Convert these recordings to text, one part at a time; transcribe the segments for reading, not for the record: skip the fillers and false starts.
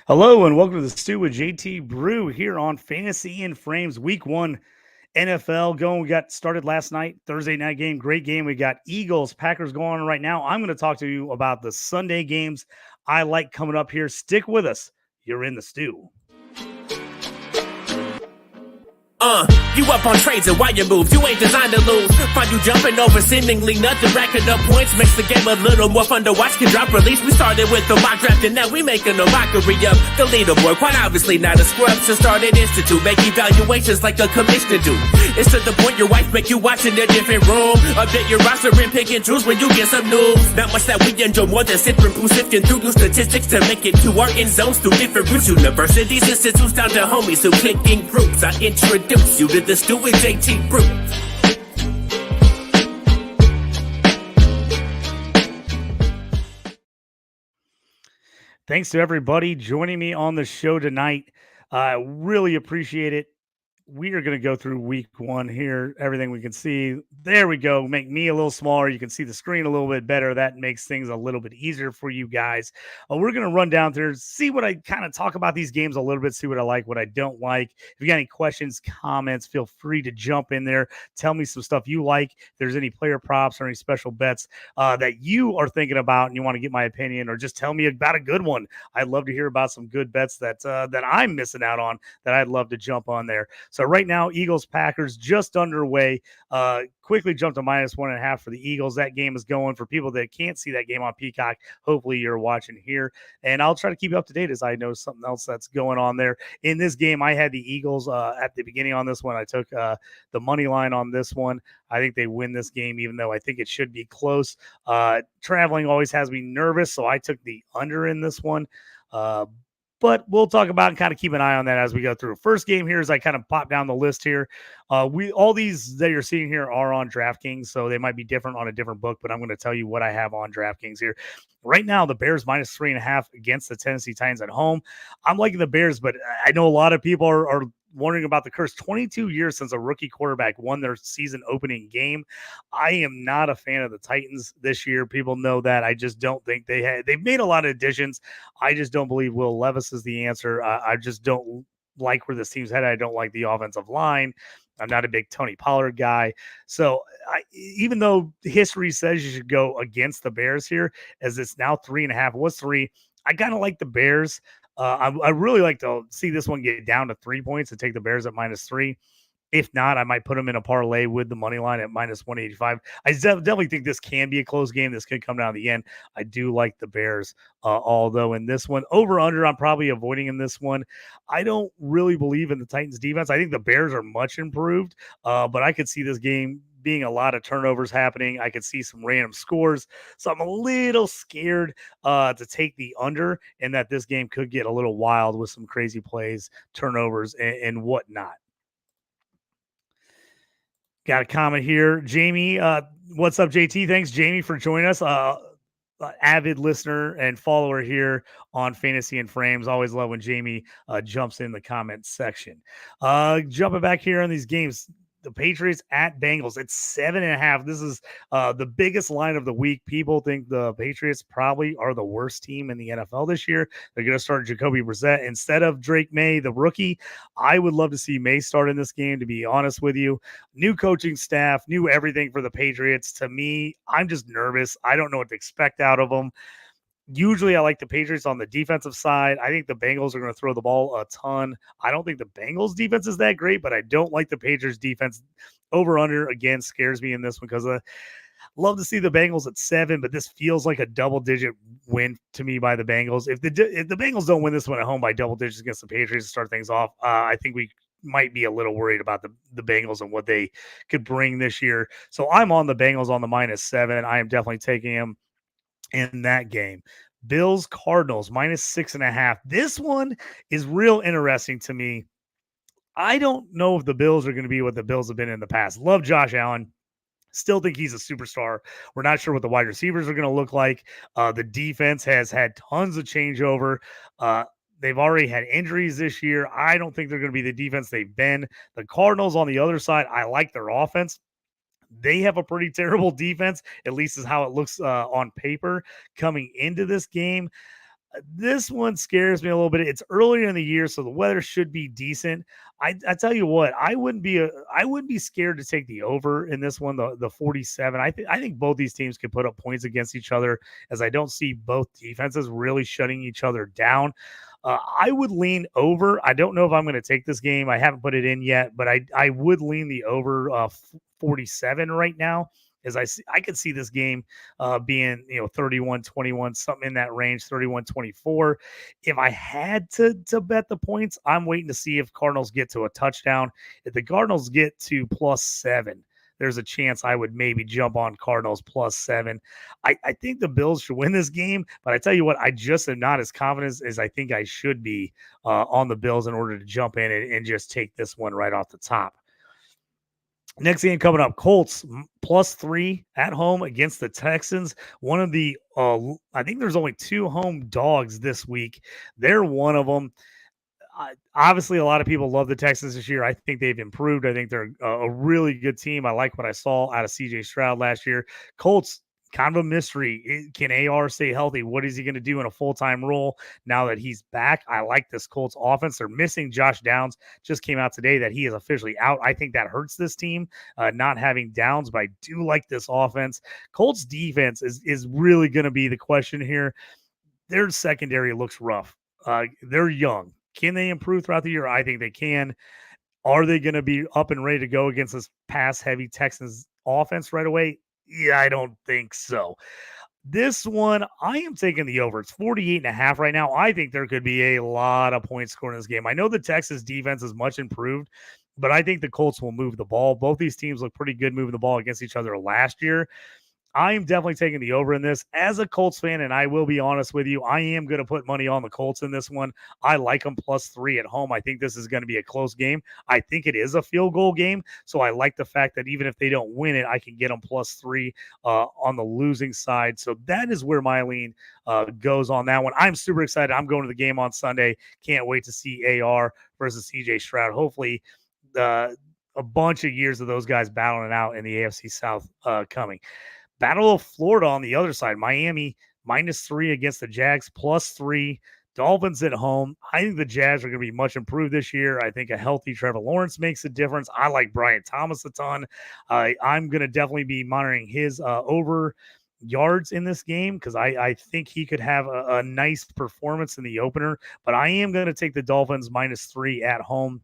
Hello and welcome to the Stew with JT Brew here on Fantasy in Frames Week 1 NFL going. We got started last night, Thursday night game, great game. We got Eagles, Packers going on right now. I'm going to talk to you about the Sunday games I like coming up here. Stick with us. You're in the stew. You up on trades and wire moves, you ain't designed to lose. Find you jumping over seemingly nothing, racking up points, makes the game a little more fun to watch. Can drop release, we started with the mock draft and now we making a mockery of the leaderboard. Quite obviously not a scrub, so start an institute, make evaluations like a commissioner do. It's to the point your wife make you watch in a different room. Update your roster and pick and choose when you get some news. Not much that we enjoy more than sipping brew, sifting through new statistics to make it to our end zones through different routes. Universities, institutes, down to homies who click in groups. I introduce you to the Stew with JT Brew. Thanks to everybody joining me on the show tonight. I really appreciate it. We are going to go through week 1 here. Everything we can see. There we go. Make me a little smaller. You can see the screen a little bit better. That makes things a little bit easier for you guys. We're going to run down there, see what I kind of talk about these games a little bit, see what I like, what I don't like. If you got any questions, comments, feel free to jump in there. Tell me some stuff you like. If there's any player props or any special bets that you are thinking about and you want to get my opinion, or just tell me about a good one. I'd love to hear about some good bets that I'm missing out on that I'd love to jump on there. So right now, Eagles, Packers just underway. Quickly jumped to -1.5 for the Eagles. That game is going. For people that can't see that game on Peacock, hopefully you're watching here. And I'll try to keep you up to date as I know something else that's going on there. In this game, I had the Eagles at the beginning on this one. I took the money line on this one. I think they win this game, even though I think it should be close. Traveling always has me nervous, so I took the under in this one. But we'll talk about and kind of keep an eye on that as we go through. First game here, as I kind of pop down the list here. All these that you're seeing here are on DraftKings, so they might be different on a different book, but I'm going to tell you what I have on DraftKings here. Right now, the Bears -3.5 against the Tennessee Titans at home. I'm liking the Bears, but I know a lot of people are wondering about the curse. 22 years since a rookie quarterback won their season opening game. I am not a fan of the Titans this year. People know that. I just don't think they've made a lot of additions. I just don't believe Will Levis is the answer. I just don't like where this team's headed. I don't like the offensive line. I'm not a big Tony Pollard guy. So even though history says you should go against the Bears here, as it's now 3.5, it was 3. I kind of like the Bears. I really like to see this one get down to 3 points and take the Bears at -3. If not, I might put them in a parlay with the money line at -185. I definitely think this can be a close game. This could come down to the end. I do like the Bears, although in this one, over-under, I'm probably avoiding in this one. I don't really believe in the Titans defense. I think the Bears are much improved, but I could see this game being a lot of turnovers happening. I could see some random scores. So I'm a little scared to take the under, and that this game could get a little wild with some crazy plays, turnovers, and whatnot. Got a comment here. Jamie, what's up, JT? Thanks, Jamie, for joining us. Avid listener and follower here on Fantasy and Frames. Always love when Jamie jumps in the comment section. Jumping back here on these games. The Patriots at Bengals. It's 7.5. This is the biggest line of the week. People think the Patriots probably are the worst team in the NFL this year. They're going to start Jacoby Brissett instead of Drake May, the rookie. I would love to see May start in this game, to be honest with you. New coaching staff, new everything for the Patriots. To me, I'm just nervous. I don't know what to expect out of them. Usually I like the Patriots on the defensive side. I think the Bengals are going to throw the ball a ton. I don't think the Bengals defense is that great, but I don't like the Patriots defense. Over under, again, scares me in this one because love to see the Bengals at 7, but this feels like a double-digit win to me by the Bengals. If the Bengals don't win this one at home by double digits against the Patriots to start things off, I think we might be a little worried about the Bengals and what they could bring this year. So I'm on the Bengals on the -7. I am definitely taking them in that game. Bills Cardinals -6.5. This one is real interesting to me. I don't know if the Bills are going to be what the Bills have been in the past. Love Josh Allen. Still think he's a superstar. We're not sure what the wide receivers are going to look like. The defense has had tons of changeover. They've already had injuries this year. I don't think they're going to be the defense they've been. The Cardinals on the other side, I like their offense. They have a pretty terrible defense, at least is how it looks on paper coming into this game. This one scares me a little bit. It's earlier in the year, so the weather should be decent. I tell you what, I wouldn't be scared to take the over in this one, the 47. I think both these teams can put up points against each other, as I don't see both defenses really shutting each other down. I would lean over. I don't know if I'm going to take this game. I haven't put it in yet, but I would lean the over 47 right now, as I could see this game being 31-21, something in that range, 31-24. If I had to bet the points, I'm waiting to see if Cardinals get to a touchdown. If the Cardinals get to +7, there's a chance I would maybe jump on Cardinals +7. I think the Bills should win this game, but I tell you what, I just am not as confident as I think I should be on the Bills in order to jump in and just take this one right off the top. Next game coming up, Colts +3 at home against the Texans. One of the, I think there's only 2 home dogs this week. They're one of them. Obviously, a lot of people love the Texans this year. I think they've improved. I think they're a really good team. I like what I saw out of CJ Stroud last year. Colts, kind of a mystery. Can AR stay healthy? What is he going to do in a full-time role now that he's back? I like this Colts offense. They're missing Josh Downs. Just came out today that he is officially out. I think that hurts this team, not having Downs, but I do like this offense. Colts defense is really going to be the question here. Their secondary looks rough. They're young. Can they improve throughout the year? I think they can. Are they going to be up and ready to go against this pass-heavy Texans offense right away? Yeah, I don't think so. This one, I am taking the over. It's 48.5 right now. I think there could be a lot of points scored in this game. I know the Texas defense is much improved, but I think the Colts will move the ball. Both these teams look pretty good moving the ball against each other last year. I am definitely taking the over in this as a Colts fan, and I will be honest with you, I am going to put money on the Colts in this one. I like them +3 at home. I think this is going to be a close game. I think it is a field goal game, so I like the fact that even if they don't win it, I can get them +3 on the losing side. So that is where my lean goes on that one. I'm super excited. I'm going to the game on Sunday. Can't wait to see AR versus CJ Stroud. Hopefully, a bunch of years of those guys battling out in the AFC South coming. Battle of Florida on the other side. Miami -3 against the Jags, +3. Dolphins at home. I think the Jags are going to be much improved this year. I think a healthy Trevor Lawrence makes a difference. I like Brian Thomas a ton. I'm going to definitely be monitoring his over yards in this game because I think he could have a nice performance in the opener. But I am going to take the Dolphins -3 at home.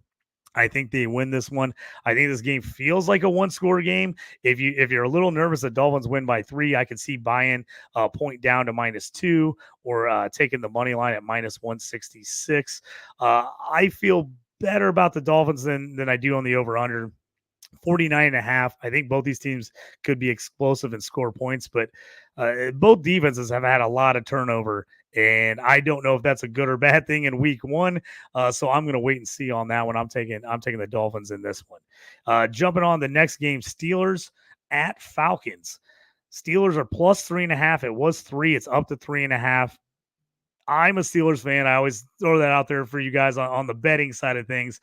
I think they win this one. I think this game feels like a one-score game. If you're a little nervous that Dolphins win by 3, I could see buying a point down to -2 or taking the money line at -166. I feel better about the Dolphins than I do on the over/under. 49.5. I think both these teams could be explosive and score points, but both defenses have had a lot of turnover, and I don't know if that's a good or bad thing in week 1. So I'm going to wait and see on that one. I'm taking the Dolphins in this one. Jumping on the next game, Steelers at Falcons. Steelers are +3.5. It was 3. It's up to 3.5. I'm a Steelers fan. I always throw that out there for you guys on the betting side of things.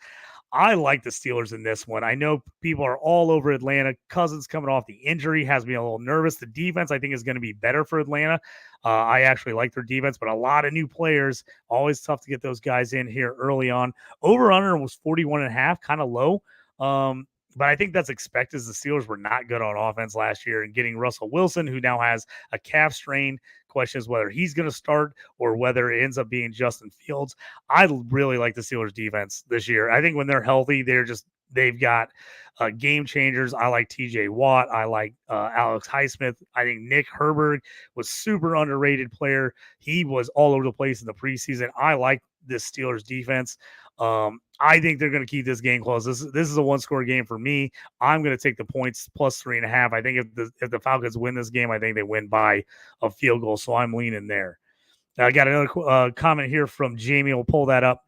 I like the Steelers in this one. I know people are all over Atlanta. Cousins coming off the injury has me a little nervous. The defense, I think, is going to be better for Atlanta. I actually like their defense, but a lot of new players. Always tough to get those guys in here early on. Over/under was 41.5, kind of low. But I think that's expected as the Steelers were not good on offense last year, and getting Russell Wilson, who now has a calf strain. Question is whether he's going to start or whether it ends up being Justin Fields. I really like the Steelers defense this year. I think when they're healthy, they've got game changers. I like TJ Watt. I like Alex Highsmith. I think Nick Herbert was super underrated player. He was all over the place in the preseason. I like this Steelers defense. I think they're going to keep this game close. This is a one-score game for me. I'm going to take the points +3.5. I think if the Falcons win this game, I think they win by a field goal, so I'm leaning there. I got another comment here from Jamie. We'll pull that up.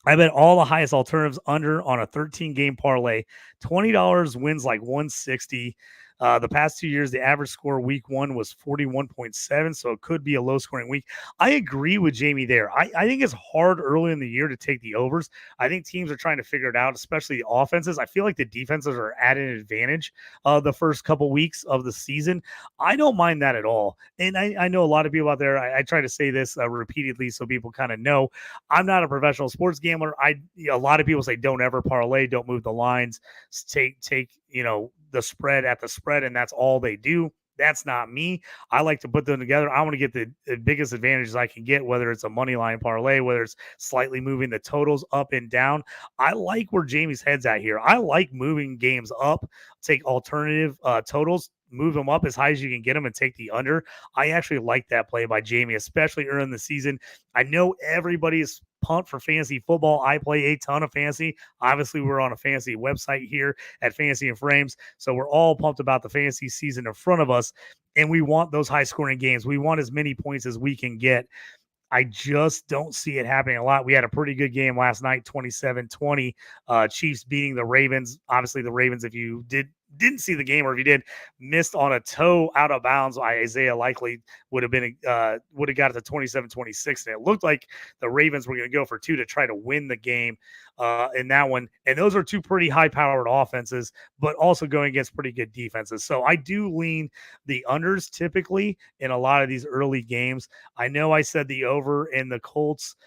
I bet all the highest alternatives under on a 13-game parlay. $20 wins like 160. The past 2 years, the average score week 1 was 41.7, so it could be a low-scoring week. I agree with Jamie there. I think it's hard early in the year to take the overs. I think teams are trying to figure it out, especially the offenses. I feel like the defenses are at an advantage the first couple weeks of the season. I don't mind that at all. And I know a lot of people out there, I try to say this repeatedly so people kind of know I'm not a professional sports gambler. A lot of people say don't ever parlay, don't move the lines, take the spread at the spread, and that's all they do. That's not me. I like to put them together. I want to get the biggest advantages I can get, whether it's a money line parlay, whether it's slightly moving the totals up and down. I like where Jamie's head's at here. I like moving games up, take alternative totals, move them up as high as you can get them, and take the under. I actually like that play by Jamie, especially early in the season. I know everybody's pumped for fantasy football. I play a ton of fantasy. Obviously, we're on a fantasy website here at Fantasy and Frames, so we're all pumped about the fantasy season in front of us, and we want those high-scoring games. We want as many points as we can get. I just don't see it happening a lot. We had a pretty good game last night, 27-20. Chiefs beating the Ravens. Obviously, the Ravens, if you didn't see the game, or if you did, missed on a toe out of bounds. Isaiah likely would have got it to 27-26, and it looked like the Ravens were going to go for 2 to try to win the game in that one. And those are two pretty high-powered offenses, but also going against pretty good defenses. So I do lean the unders typically in a lot of these early games. I know I said the over in the Colts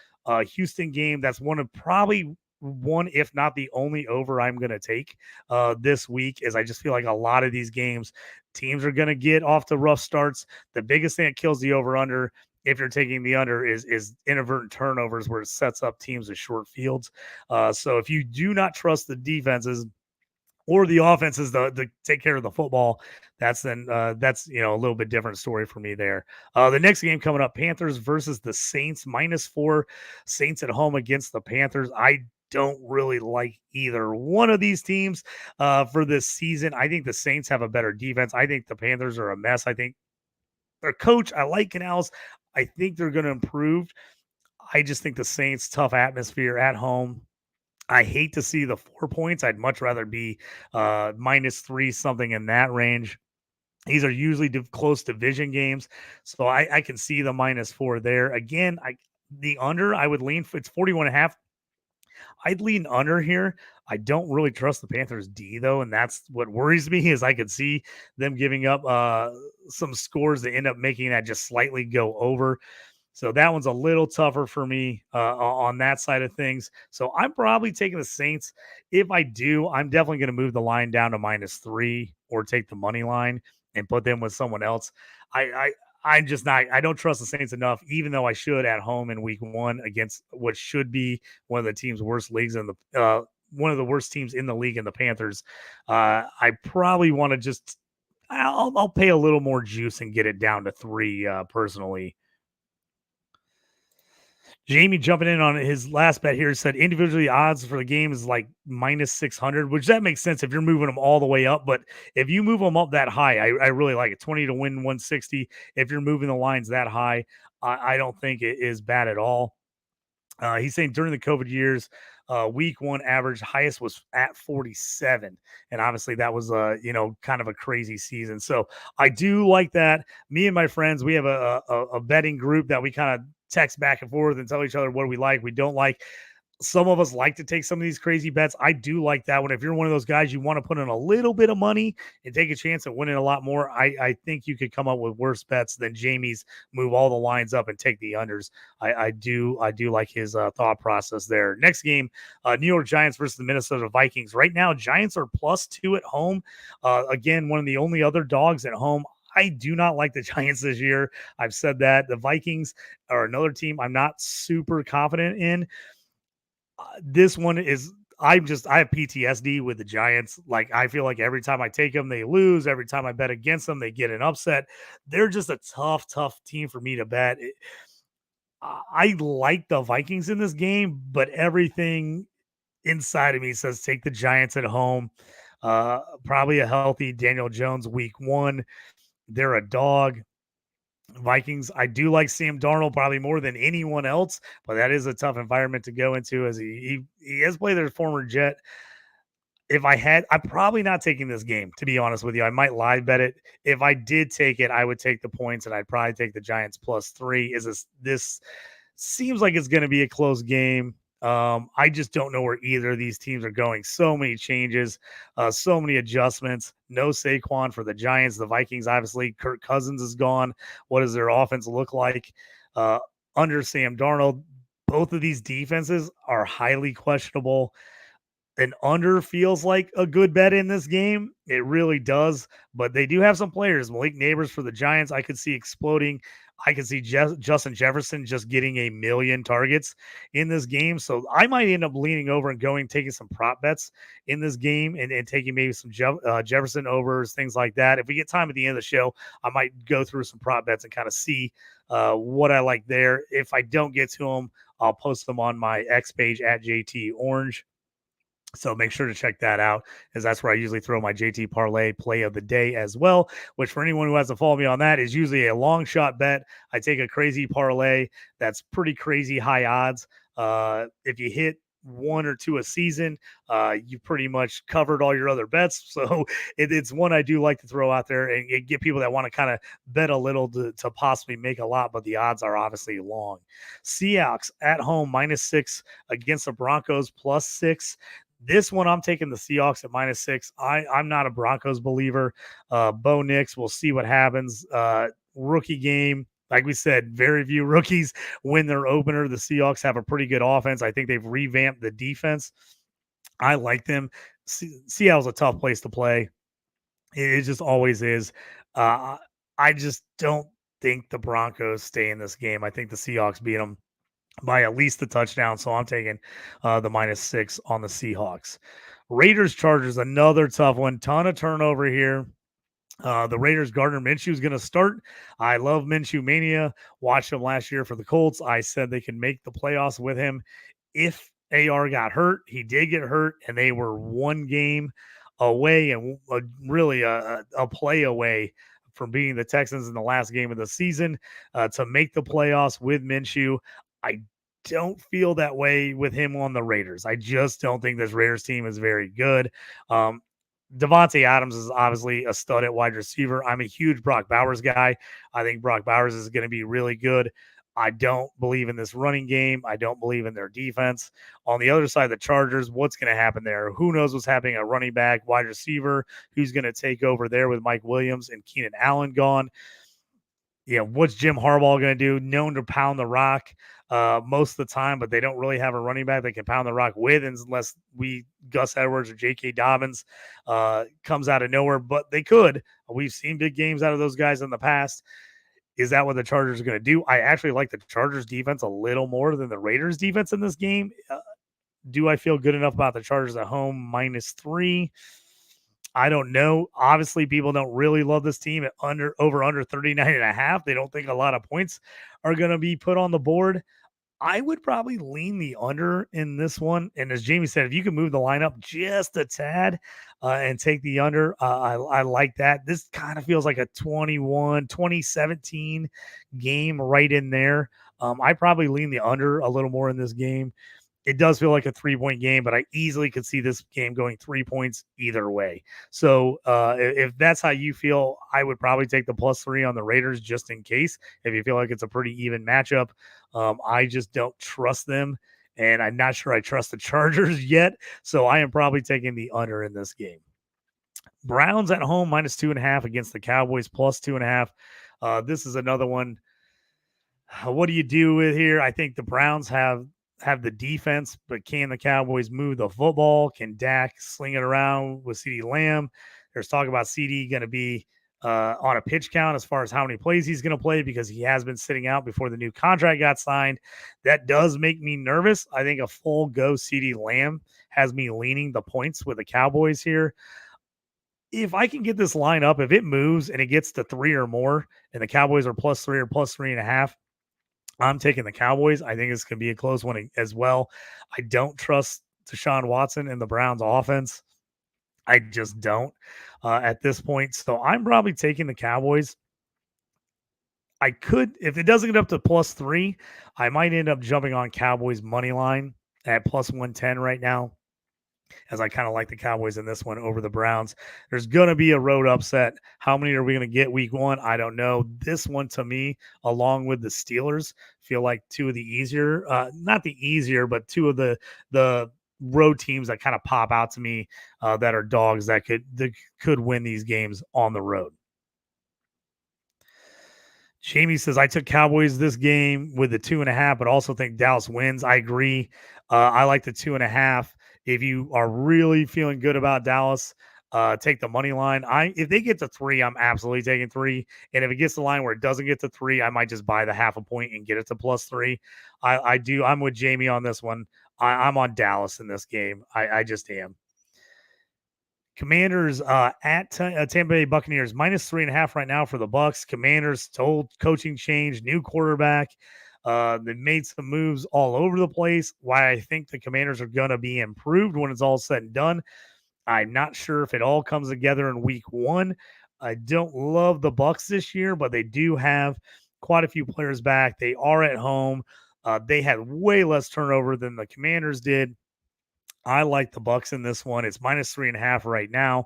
Houston game. That's probably one, if not the only over I'm going to take this week, is I just feel like a lot of these games, teams are going to get off to rough starts. The biggest thing that kills the over-under, if you're taking the under, is inadvertent turnovers, where it sets up teams with short fields. So if you do not trust the defenses or the offenses to take care of the football, that's a little bit different story for me there. The next game coming up, Panthers versus the Saints, -4. Saints at home against the Panthers. I don't really like either one of these teams for this season. I think the Saints have a better defense. I think the Panthers are a mess. I think their coach, I like Canals. I think they're going to improve. I just think the Saints, tough atmosphere at home. I hate to see the 4 points. I'd much rather be -3, something in that range. These are usually close division games, so I can see the -4 there. Again, the under, I would lean for, it's 41.5. I'd lean under here. I don't really trust the Panthers D though, and that's what worries me, is I could see them giving up some scores that end up making that just slightly go over. So that one's a little tougher for me on that side of things. So I'm probably taking the Saints. If I do, I'm definitely going to move the line down to -3 or take the money line and put them with someone else. I'm just not. I don't trust the Saints enough, even though I should at home in week 1 against what should be one of the team's worst leagues in the one of the worst teams in the league in the Panthers. I probably want to just. I'll pay a little more juice and get it down to 3 personally. Jamie jumping in on his last bet here said individually odds for the game is like -600, which that makes sense if you're moving them all the way up. But if you move them up that high, I really like it. 20 to win 160. If you're moving the lines that high, I don't think it is bad at all. He's saying during the COVID years, week 1 average highest was at 47. And obviously that was, kind of a crazy season. So I do like that. Me and my friends, we have a betting group that we kind of text back and forth and tell each other what we like, we don't like. Some of us like to take some of these crazy bets. I do like that one. If you're one of those guys, you want to put in a little bit of money and take a chance at winning a lot more, I think you could come up with worse bets than Jamie's. Move all the lines up and take the unders. I do like his thought process there. Next game, New York Giants versus the Minnesota Vikings. Right now, Giants are +2 at home. Again, one of the only other dogs at home. I do not like the Giants this year. I've said that. The Vikings are another team I'm not super confident in. This one is, I have PTSD with the Giants. Like, I feel like every time I take them, they lose. Every time I bet against them, they get an upset. They're just a tough team for me to bet. I like the Vikings in this game, but everything inside of me says take the Giants at home. Probably a healthy Daniel Jones week 1. They're a dog. Vikings, I do like Sam Darnold probably more than anyone else, but that is a tough environment to go into, as he has played their former Jet. I'm probably not taking this game, to be honest with you. I might live bet it. If I did take it, I would take the points, and I'd probably take the Giants +3. This seems like it's going to be a close game. I just don't know where either of these teams are going. So many changes, so many adjustments. No Saquon for the Giants. The Vikings, obviously, Kirk Cousins is gone. What does their offense look like under Sam Darnold? Both of these defenses are highly questionable. An under feels like a good bet in this game. It really does. But they do have some players. Malik Neighbors for the Giants, I could see exploding. I could see Justin Jefferson just getting 1,000,000 targets in this game. So I might end up leaning over and taking some prop bets in this game and taking maybe some Jefferson overs, things like that. If we get time at the end of the show, I might go through some prop bets and kind of see what I like there. If I don't get to them, I'll post them on my X page at JT Orange. So make sure to check that out, as that's where I usually throw my JT Parlay play of the day as well, which for anyone who has to follow me on that is usually a long shot bet. I take a crazy parlay that's pretty crazy high odds. If you hit one or two a season, you pretty much covered all your other bets. So it's one I do like to throw out there and get people that want to kind of bet a little to possibly make a lot, but the odds are obviously long. Seahawks at home -6 against the Broncos +6. This one, I'm taking the Seahawks at -6. I'm not a Broncos believer. Bo Nix, we'll see what happens. Rookie game. Like we said, very few rookies win their opener. The Seahawks have a pretty good offense. I think they've revamped the defense. I like them. Seattle's a tough place to play. It just always is. I just don't think the Broncos stay in this game. I think the Seahawks beat them by at least a touchdown. So I'm taking the -6 on the Seahawks. Raiders Chargers, another tough one. Ton of turnover here. The Raiders, Gardner Minshew is going to start. I love Minshew Mania. Watched him last year for the Colts. I said they could make the playoffs with him if AR got hurt. He did get hurt, and they were one game away and really a play away from beating the Texans in the last game of the season to make the playoffs with Minshew. I don't feel that way with him on the Raiders. I just don't think this Raiders team is very good. Devontae Adams is obviously a stud at wide receiver. I'm a huge Brock Bowers guy. I think Brock Bowers is going to be really good. I don't believe in this running game. I don't believe in their defense. On the other side of the Chargers, what's going to happen there? Who knows what's happening at running back, wide receiver, who's going to take over there with Mike Williams and Keenan Allen gone? What's Jim Harbaugh going to do? Known to pound the rock most of the time, but they don't really have a running back they can pound the rock with unless Gus Edwards or J.K. Dobbins comes out of nowhere, but they could. We've seen big games out of those guys in the past. Is that what the Chargers are going to do? I actually like the Chargers defense a little more than the Raiders defense in this game. Do I feel good enough about the Chargers at home -3? I don't know. Obviously, people don't really love this team at under 39.5. They don't think a lot of points are going to be put on the board. I would probably lean the under in this one. And as Jamie said, if you can move the lineup just a tad and take the under, I like that. This kind of feels like a 2017 game right in there. I probably lean the under a little more in this game. It does feel like a 3-point game, but I easily could see this game going 3 points either way. So if that's how you feel, I would probably take the +3 on the Raiders just in case, if you feel like it's a pretty even matchup. I just don't trust them, and I'm not sure I trust the Chargers yet. So I am probably taking the under in this game. Browns at home -2.5 against the Cowboys +2.5. This is another one. What do you do with here? I think the Browns have the defense, but can the Cowboys move the football? Can Dak sling it around with CeeDee Lamb? There's talk about CeeDee going to be on a pitch count as far as how many plays he's going to play because he has been sitting out before the new contract got signed. That does make me nervous. I think a full go CeeDee Lamb has me leaning the points with the Cowboys here. If I can get this line up, if it moves and it gets to 3 or more and the Cowboys are +3 or +3.5, I'm taking the Cowboys. I think it's going to be a close one as well. I don't trust Deshaun Watson and the Browns offense. I just don't at this point. So I'm probably taking the Cowboys. I could, if it doesn't get up to +3, I might end up jumping on Cowboys money line at +110 right now. as I kind of like the Cowboys in this one over the Browns. There's going to be a road upset. How many are we going to get week one? I don't know. This one, to me, along with the Steelers, feel like two of the easier, not the easier, but two of the road teams that kind of pop out to me that are dogs that could win these games on the road. Jamie says, I took Cowboys this game with the 2.5, but also think Dallas wins. I agree. I like the 2.5. If you are really feeling good about Dallas, take the money line. If they get to 3, I'm absolutely taking 3. And if it gets to the line where it doesn't get to 3, I might just buy the half a point and get it to +3. I'm with Jamie on this one. I'm on Dallas in this game. I just am. Commanders at Tampa Bay Buccaneers -3.5 right now for the Bucs. Commanders told coaching change, new quarterback. They made some moves all over the place. Why I think the Commanders are going to be improved when it's all said and done. I'm not sure if it all comes together in week one. I don't love the Bucs this year, but they do have quite a few players back. They are at home. They had way less turnover than the Commanders did. I like the Bucs in this one. It's -3.5 right now.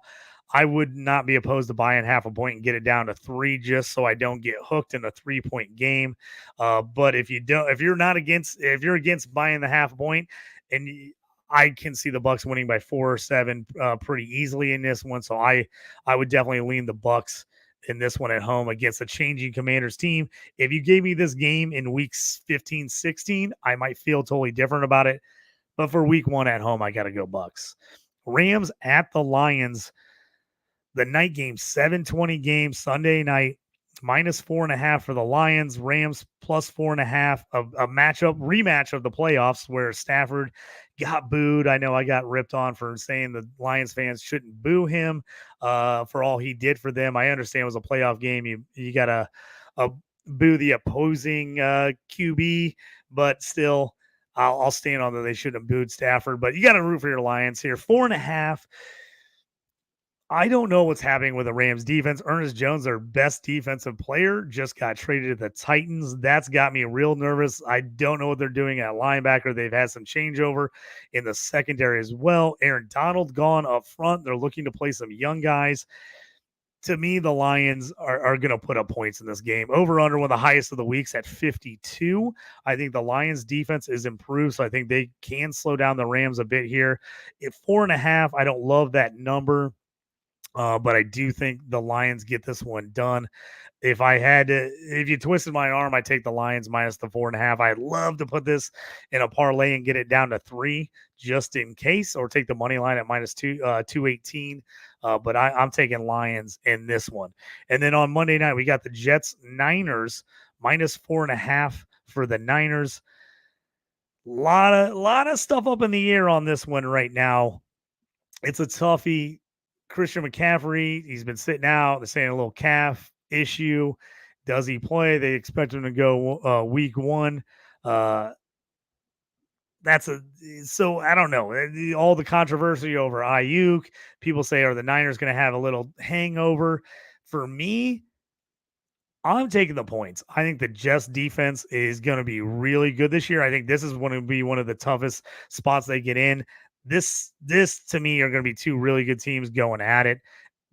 I would not be opposed to buying half a point and get it down to 3 just so I don't get hooked in a 3-point game. But if you're against buying the half a point, and I can see the Bucs winning by 4 or 7 pretty easily in this one. So I would definitely lean the Bucs in this one at home against a changing Commanders team. If you gave me this game in weeks 15, 16, I might feel totally different about it. But for week one at home, I got to go Bucs. Rams at the Lions. The night game, 7:20 game, Sunday night, -4.5 for the Lions. Rams +4.5. A rematch of the playoffs where Stafford got booed. I know I got ripped on for saying the Lions fans shouldn't boo him for all he did for them. I understand it was a playoff game. You got to boo the opposing QB, but still, I'll stand on that they shouldn't have booed Stafford. But you got to root for your Lions here. 4.5. I don't know what's happening with the Rams defense. Ernest Jones, their best defensive player, just got traded to the Titans. That's got me real nervous. I don't know what they're doing at linebacker. They've had some changeover in the secondary as well. Aaron Donald gone up front. They're looking to play some young guys. To me, the Lions are going to put up points in this game. Over under one of the highest of the weeks at 52. I think the Lions defense is improved, so I think they can slow down the Rams a bit here. At 4.5, I don't love that number. But I do think the Lions get this one done. If you twisted my arm, I'd take the Lions minus the 4.5. I'd love to put this in a parlay and get it down to 3 just in case, or take the money line at -218. But I'm taking Lions in this one. And then on Monday night, we got the Jets Niners -4.5 for the Niners. Lot of stuff up in the air on this one right now. It's a toughie. Christian McCaffrey, he's been sitting out. They're saying a little calf issue. Does he play? They expect him to go week one. So I don't know. All the controversy over Ayuk. People say, are the Niners going to have a little hangover? For me, I'm taking the points. I think the Jets defense is going to be really good this year. I think this is going to be one of the toughest spots they get in. This to me are going to be two really good teams going at it.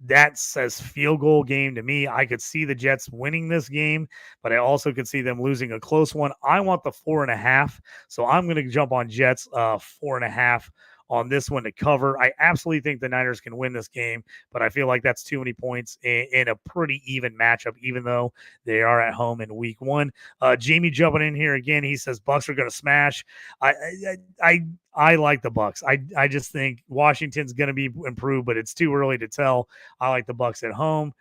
That says field goal game to me. I could see the Jets winning this game, but I also could see them losing a close one. I want the 4.5, so I'm going to jump on Jets 4.5 on this one to cover. I absolutely think the Niners can win this game, but I feel like that's too many points in a pretty even matchup, even though they are at home in week one. Jamie jumping in here again. He says Bucs are going to smash. I like the Bucs. I just think Washington's going to be improved, but it's too early to tell. I like the Bucs at home.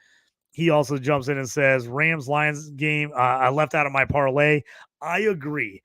He also jumps in and says Rams-Lions game I left out of my parlay. I agree.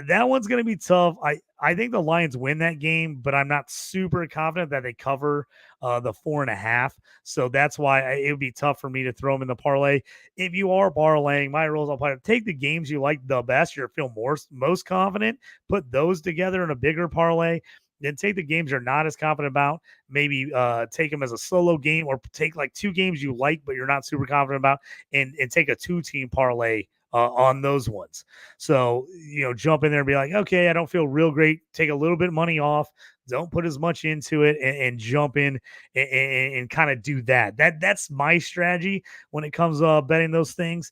That one's going to be tough. I think the Lions win that game, but I'm not super confident that they cover the 4.5. So that's why it would be tough for me to throw them in the parlay. If you are parlaying, my rules apply. Take the games you like the best, you feel most confident, put those together in a bigger parlay. Then take the games you're not as confident about. Maybe take them as a solo game, or take like 2 games you like but you're not super confident about, and take a 2-team parlay on those ones. So, jump in there and be like, okay, I don't feel real great. Take a little bit of money off. Don't put as much into it and jump in and kind of do that. That's my strategy when it comes betting those things.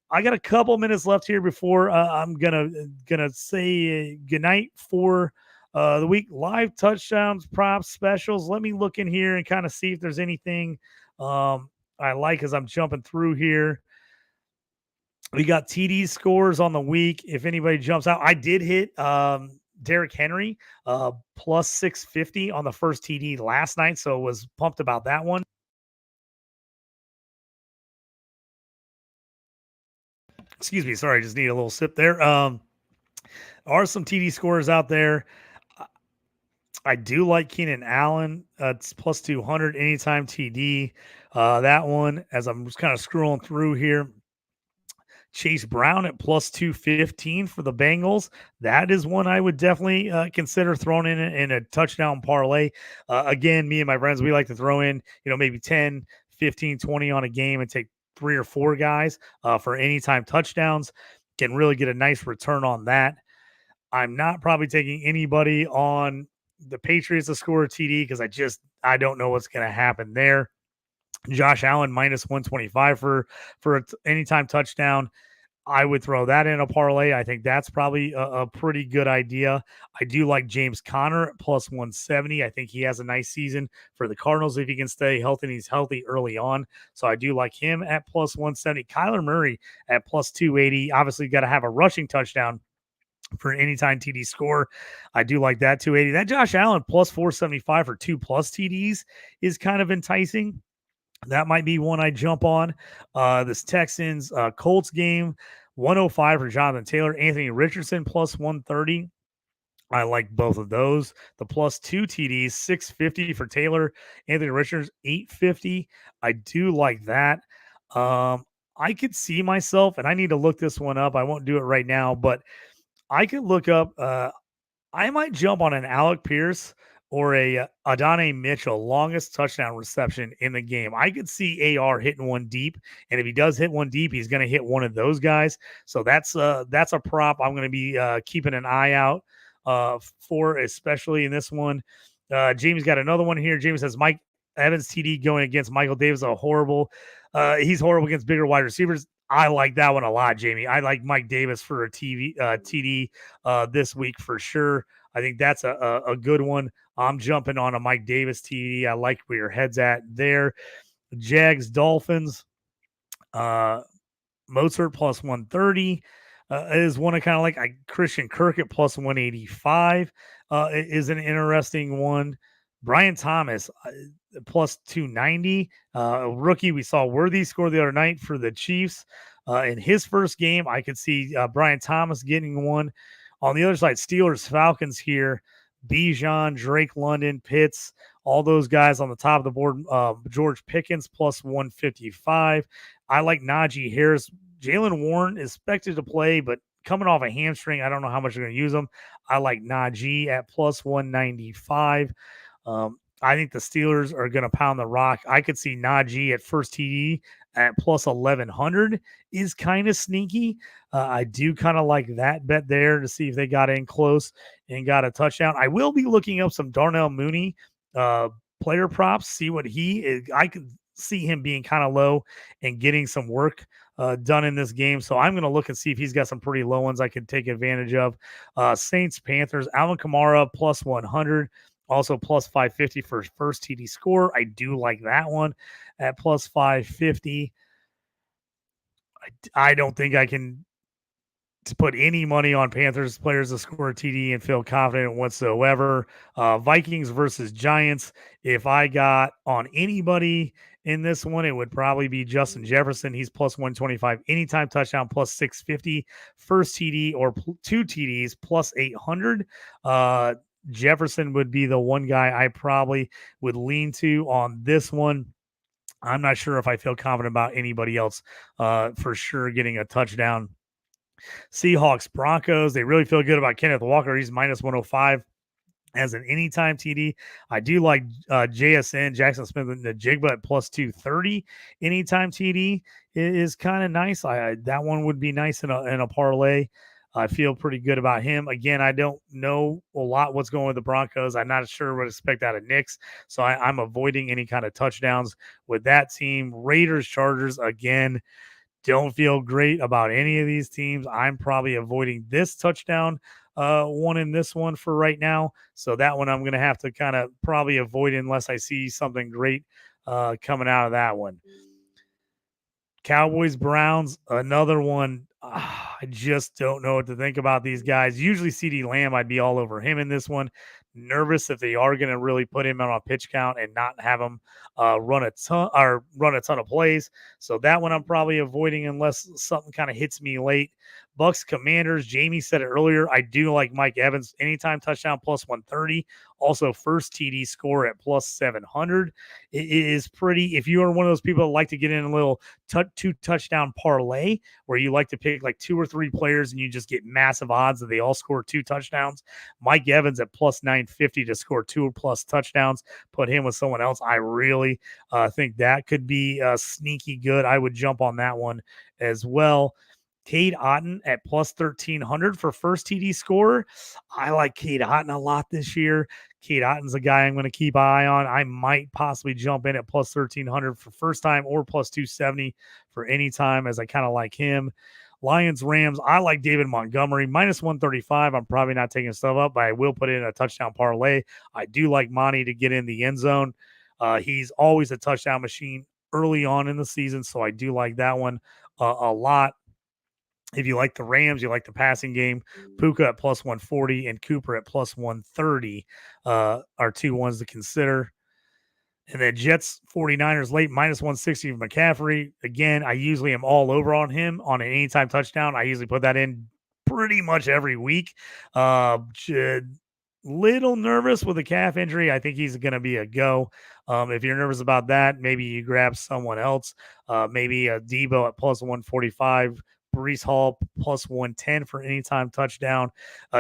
I got a couple minutes left here before I'm gonna say goodnight for the week. Live touchdowns, props, specials. Let me look in here and kind of see if there's anything I like as I'm jumping through here. We got TD scores on the week. If anybody jumps out, I did hit Derrick Henry plus 650 on the first TD last night, so was pumped about that one. Excuse me, sorry, just need a little sip there. Are some TD scores out there. I do like Keenan Allen. It's plus 200 anytime TD. That one, as I'm just kind of scrolling through here. Chase Brown at plus 215 for the Bengals. That is one I would definitely consider throwing in a touchdown parlay. Again, me and my friends, we like to throw in, maybe 10, 15, 20 on a game and take 3 or 4 guys for anytime touchdowns. Can really get a nice return on that. I'm not probably taking anybody on the Patriots to score a TD because I don't know what's going to happen there. Josh Allen minus 125 for an anytime touchdown. I would throw that in a parlay. I think that's probably a pretty good idea. I do like James Conner at plus 170. I think he has a nice season for the Cardinals if he can stay healthy and he's healthy early on. So I do like him at plus 170. Kyler Murray at plus 280. Obviously, got to have a rushing touchdown for an anytime TD score. I do like that 280. That Josh Allen plus 475 for 2+ TDs is kind of enticing. That might be one I jump on. This Texans Colts game, 105 for Jonathan Taylor. Anthony Richardson plus 130. I like both of those. The plus 2 TDs, 650 for Taylor. Anthony Richards, 850. I do like that. I could see myself, and I need to look this one up. I won't do it right now, but I could look up. I might jump on an Alec Pierce or a Adonai Mitchell longest touchdown reception in the game. I could see AR hitting one deep, and if he does hit one deep, he's going to hit one of those guys. So that's a prop I'm going to be keeping an eye out for, especially in this one. James got another one here. James says Mike Evans TD going against Michael Davis. He's horrible against bigger wide receivers. I like that one a lot, Jamie. I like Mike Davis for a TD this week for sure. I think that's a good one. I'm jumping on a Mike Davis TD. I like where your head's at there. Jags, Dolphins, Mozart plus 130 is one I kind of like. Christian Kirk at plus 185 is an interesting one. Brian Thomas plus 290. Rookie, we saw Worthy score the other night for the Chiefs. In his first game, I could see Brian Thomas getting one. On the other side, Steelers, Falcons here. Bijan, Drake London, Pitts, all those guys on the top of the board. George Pickens plus 155. I like Najee Harris. Jalen Warren is expected to play, but coming off a hamstring, I don't know how much they're going to use him. I like Najee at plus 195. I think the Steelers are going to pound the rock. I could see Najee at first TD at plus 1,100 is kind of sneaky. I do kind of like that bet there to see if they got in close and got a touchdown. I will be looking up some Darnell Mooney player props, see what he is. I could see him being kind of low and getting some work done in this game. So I'm going to look and see if he's got some pretty low ones I could take advantage of. Saints, Panthers, Alvin Kamara plus 100. Also plus 550 for first TD score. I do like that one at plus 550. I don't think I can put any money on Panthers players to score a TD and feel confident whatsoever. Vikings versus Giants. If I got on anybody in this one, it would probably be Justin Jefferson. He's plus 125 anytime touchdown, plus 650 first TD or 2 TDs plus 800. Jefferson would be the one guy I probably would lean to on this one. I'm not sure if I feel confident about anybody else for sure getting a touchdown. Seahawks, Broncos, they really feel good about Kenneth Walker. He's minus 105 as an anytime TD. I do like JSN, Jackson Smith and the Jigba at plus 230. Anytime TD is kind of nice. That one would be nice in a parlay. I feel pretty good about him. Again, I don't know a lot what's going with the Broncos. I'm not sure what to expect out of Knicks, so I'm avoiding any kind of touchdowns with that team. Raiders, Chargers, again, don't feel great about any of these teams. I'm probably avoiding this touchdown one in this one for right now. So that one I'm going to have to kind of probably avoid unless I see something great coming out of that one. Cowboys, Browns, another one. I just don't know what to think about these guys. Usually CeeDee Lamb, I'd be all over him in this one. Nervous if they are going to really put him on a pitch count and not have him run a ton of plays. So that one I'm probably avoiding unless something kind of hits me late. Bucks, Commanders. Jamie said it earlier. I do like Mike Evans anytime touchdown plus 130. Also, first TD score at plus 700. It is pretty. If you are one of those people that like to get in a little two touchdown parlay where you like to pick like 2 or 3 players and you just get massive odds that they all score 2 touchdowns, Mike Evans at plus 950 to score 2+ touchdowns, put him with someone else. I really think that could be sneaky good. I would jump on that one as well. Cade Otton at plus 1,300 for first TD scorer. I like Cade Otton a lot this year. Cade Otton's a guy I'm going to keep an eye on. I might possibly jump in at plus 1,300 for first time or plus 270 for any time, as I kind of like him. Lions, Rams, I like David Montgomery. Minus 135. I'm probably not taking stuff up, but I will put in a touchdown parlay. I do like Monty to get in the end zone. He's always a touchdown machine early on in the season, so I do like that one a lot. If you like the Rams, you like the passing game, Puka at plus 140 and Cooper at plus 130 are 2 ones to consider. And then Jets, 49ers late, minus 160 for McCaffrey. Again, I usually am all over on him on an anytime touchdown. I usually put that in pretty much every week. Little nervous with a calf injury. I think he's going to be a go. If you're nervous about that, maybe you grab someone else. Maybe a Debo at plus 145. Breece Hall plus 110 for anytime touchdown.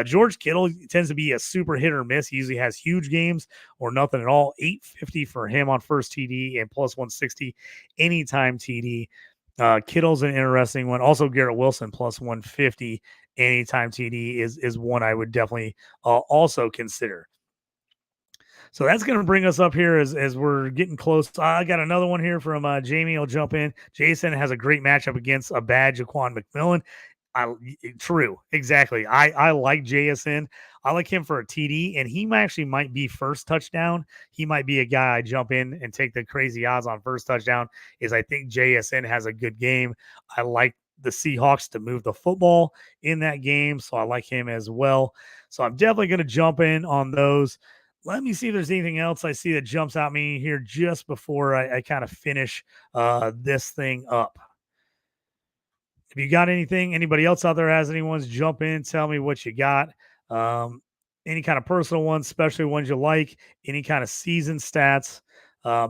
George Kittle tends to be a super hit or miss. He usually has huge games or nothing at all. 850 for him on first TD and plus 160 anytime TD. Kittle's an interesting one. Also, Garrett Wilson plus 150 anytime TD is one I would definitely also consider. So that's going to bring us up here as we're getting close. I got another one here from Jamie. I'll jump in. Jason has a great matchup against a bad Jaquan McMillan. True. Exactly. I like JSN. I like him for a TD, and he might be first touchdown. He might be a guy I jump in and take the crazy odds on first touchdown. I think JSN has a good game. I like the Seahawks to move the football in that game, so I like him as well. So I'm definitely going to jump in on those. Let me see if there's anything else I see that jumps out me here just before I kind of finish this thing up. If you got anything, anybody else out there has any ones, jump in, tell me what you got. Any kind of personal ones, especially ones you like, any kind of season stats,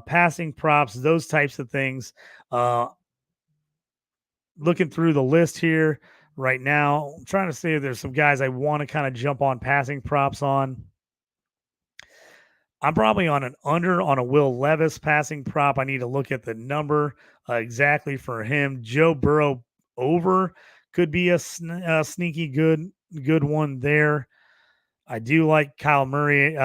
passing props, those types of things. Looking through the list here right now, I'm trying to see if there's some guys I want to kind of jump on passing props on. I'm probably on an under on a Will Levis passing prop. I need to look at the number exactly for him. Joe Burrow over could be a sneaky good one there. I do like Kyler Murray.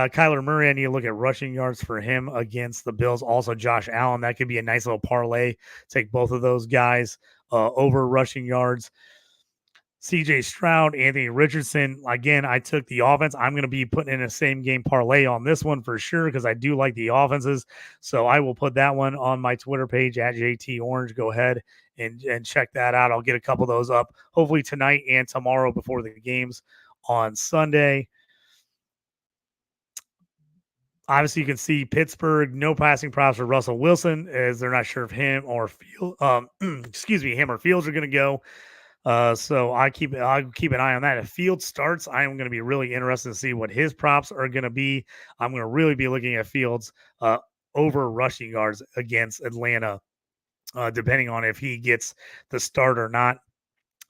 I need to look at rushing yards for him against the Bills. Also, Josh Allen. That could be a nice little parlay. Take both of those guys over rushing yards. CJ Stroud, Anthony Richardson. Again, I took the offense. I'm going to be putting in a same game parlay on this one for sure because I do like the offenses. So I will put that one on my Twitter page at JT Orange. Go ahead and check that out. I'll get a couple of those up hopefully tonight and tomorrow before the games on Sunday. Obviously, you can see Pittsburgh, no passing props for Russell Wilson as they're not sure if him or Fields are going to go. So I'll keep an eye on that. If Fields starts, I am going to be really interested to see what his props are going to be. I'm going to really be looking at Fields over rushing yards against Atlanta, depending on if he gets the start or not.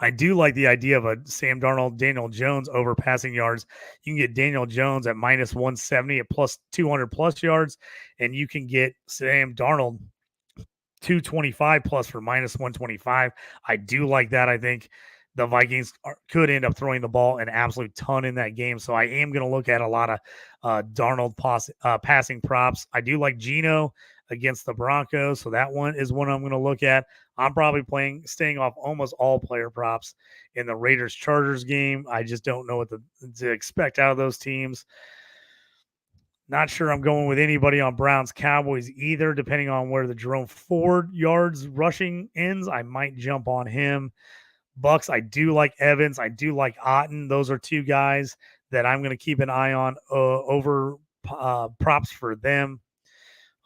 I do like the idea of a Sam Darnold, Daniel Jones over passing yards. You can get Daniel Jones at minus 170 at plus 200 plus yards, and you can get Sam Darnold 225 plus for minus 125. I do like that. I think the Vikings could end up throwing the ball an absolute ton in that game. So I am going to look at a lot of Darnold passing props. I do like Geno against the Broncos. So that one is one I'm going to look at. I'm probably staying off almost all player props in the Raiders-Chargers game. I just don't know what to expect out of those teams. Not sure I'm going with anybody on Browns-Cowboys either, depending on where the Jerome Ford yards rushing ends. I might jump on him. Bucks, I do like Evans. I do like Otten. Those are two guys that I'm going to keep an eye on over props for them.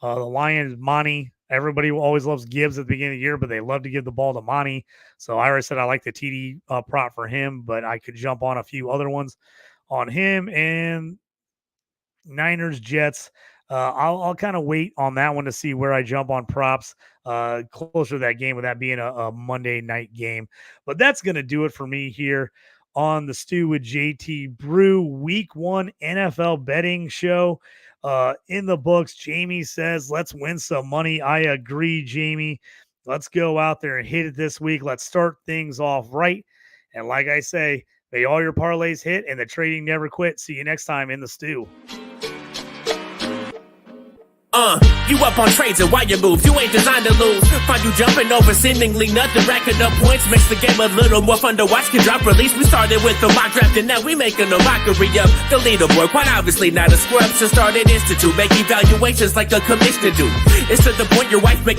The Lions, Monty. Everybody always loves Gibbs at the beginning of the year, but they love to give the ball to Monty. So I already said I like the TD prop for him, but I could jump on a few other ones on him. And Niners, Jets. I'll kind of wait on that one to see where I jump on props closer to that game, with that being a Monday night game. But that's going to do it for me here on the Stew with JT Brew Week 1 NFL betting show. In the books, Jamie says, let's win some money. I agree, Jamie. Let's go out there and hit it this week. Let's start things off right. And like I say, may all your parlays hit and the trading never quit. See you next time in the Stew. You up on trades and wire moves, you ain't designed to lose. Find you jumping over seemingly nothing, racking up points, makes the game a little more fun to watch. Can drop release, we started with the mock draft and now we making a mockery of the leaderboard. Quite obviously not a scrub, so start an institute, make evaluations like a commissioner do. It's to the point your wife make you